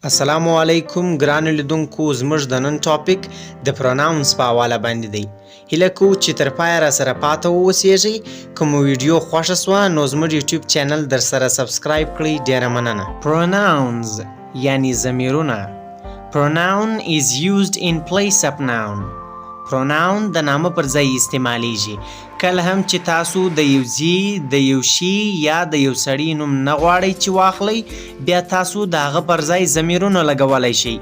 السلام علیکم ګرانو لیدونکو زموږ د نن ټاپک د پروناونس په حواله باندې دی. هیله کوو چې تر پایه را سره پاته واوسیږئ. که مو ویډیو خوښه سوه نو زموږ یوټیوب چینل در سره سبسکرایب کړئ. ډیره مننه. Pronouns یعنی ضمیرونه. Pronoun is used in place of noun. Pronoun د نامه پر ځای استعمالیږي. کله هم چې تاسو د یو ځای د یو شي یا د یو سړي نوم نه غواړئ چې واخلئ، بیا تاسو د هغه پر ځای ضمیرونه لګولی شئ.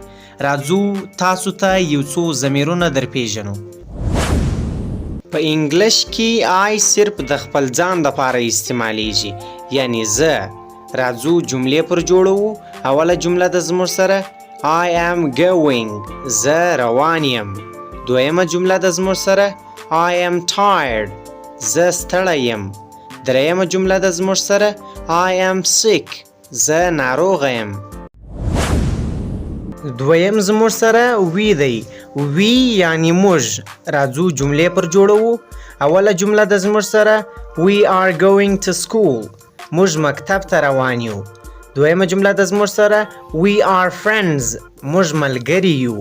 راځو تاسو ته یو څو ضمیرونه در پیژنو. په انګلش کې آی صرف د خپل ځان دپاره استعمالیږي، یعنی زه. راځو جملې پر جوړو. اوله جمله ده زموږ سره I am going. زه روان یم. دویمه جمله ده زموږ سره I am tired. زه ستړی یم. دریمه جمله ده زموږ سره I am sick. زه ناروغه یم. دویم زموږ سره وی دی. وی یعنی موږ. راځو جملې پر جوړو. اوله جمله ده زموږ سره We are going to school. موږ مکتب ته روان یو. دویمه جمله ده زموږ سره We are friends. موږ ملګري یو.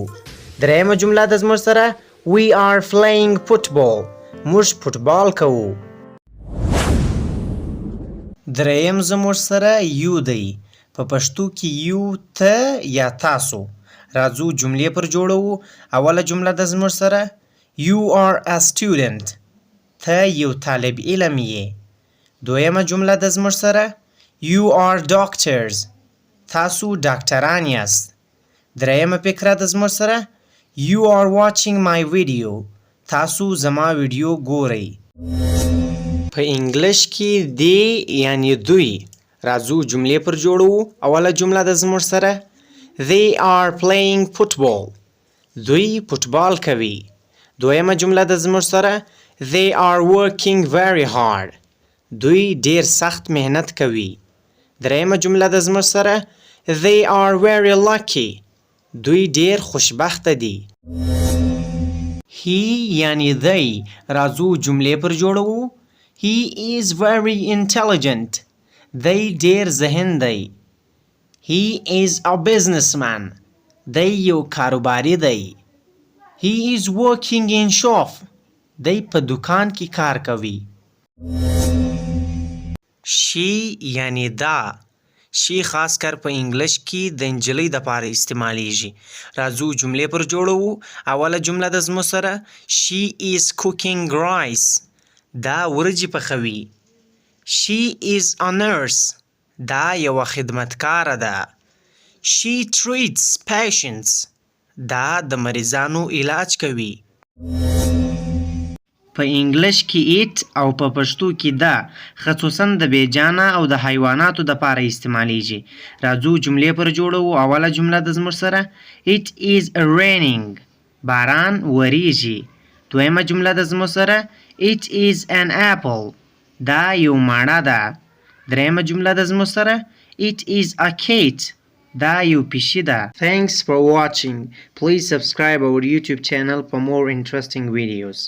دریمه جمله ده زموږ سره We are playing football. موږ فوټبال کوو. دریم زموږ سره یو دی. په پښتو کې یو ته یا تاسو. راځو جملې پر جوړو. اوله جمله ده زموږ سره You are a student. ته یو طالب علم یې. دویمه جمله ده زموږ سره You are doctors. تاسو ډاکټران یاست. دریمه فقره ده زموږ سره You are watching my video. تاسو زما ویډیو ګورئ. په انګلش کې دی یعنی دوی. راځو جملې پر جوړو. اوله جمله ده زموږ سره They are playing football. دوی فوټبال کوي. دویمه جمله ده زموږ سره They are working very hard. دوی ډیر سخت مهنت کوي. دریمه جمله ده زموږ سره They are very lucky. دوی ډیر خوشبخته دي. He یعنی دی. راځو جملې پر جوړو. He is very intelligent. دی ډیر ذهین دی. He is a businessman. دی یو کاروباري دی. He is working in shop. دی په دکان کې کار کوي. She یعنی دا. شي خاص کر په انګلش کې د نجلۍ دپاره استعمالیږي. راځو جملې پر جوړو. اوله جمله ده زموږ سره She is cooking rice. دا ورجې پخوي. She is a nurse. دا یوه خدمتکاره ده. She treats patients. دا د مریضانو علاج کوي. په انګلش کې ایټ او په پښتو کې دا خصوصا د بیجانه او د حیواناتو دپاره استعمالیږي. راځو جملې پر جوړو. اوله جمله ده زموږ سره It is raining. باران وریږي. دویمه جمله ده زموږ سره It is an apple. دا یو مڼه ده. دریمه جمله ده زموږ سره It is a cat. دا یو پیشي ده. Thanks for watching. Please subscribe our YouTube channel for more interesting videos.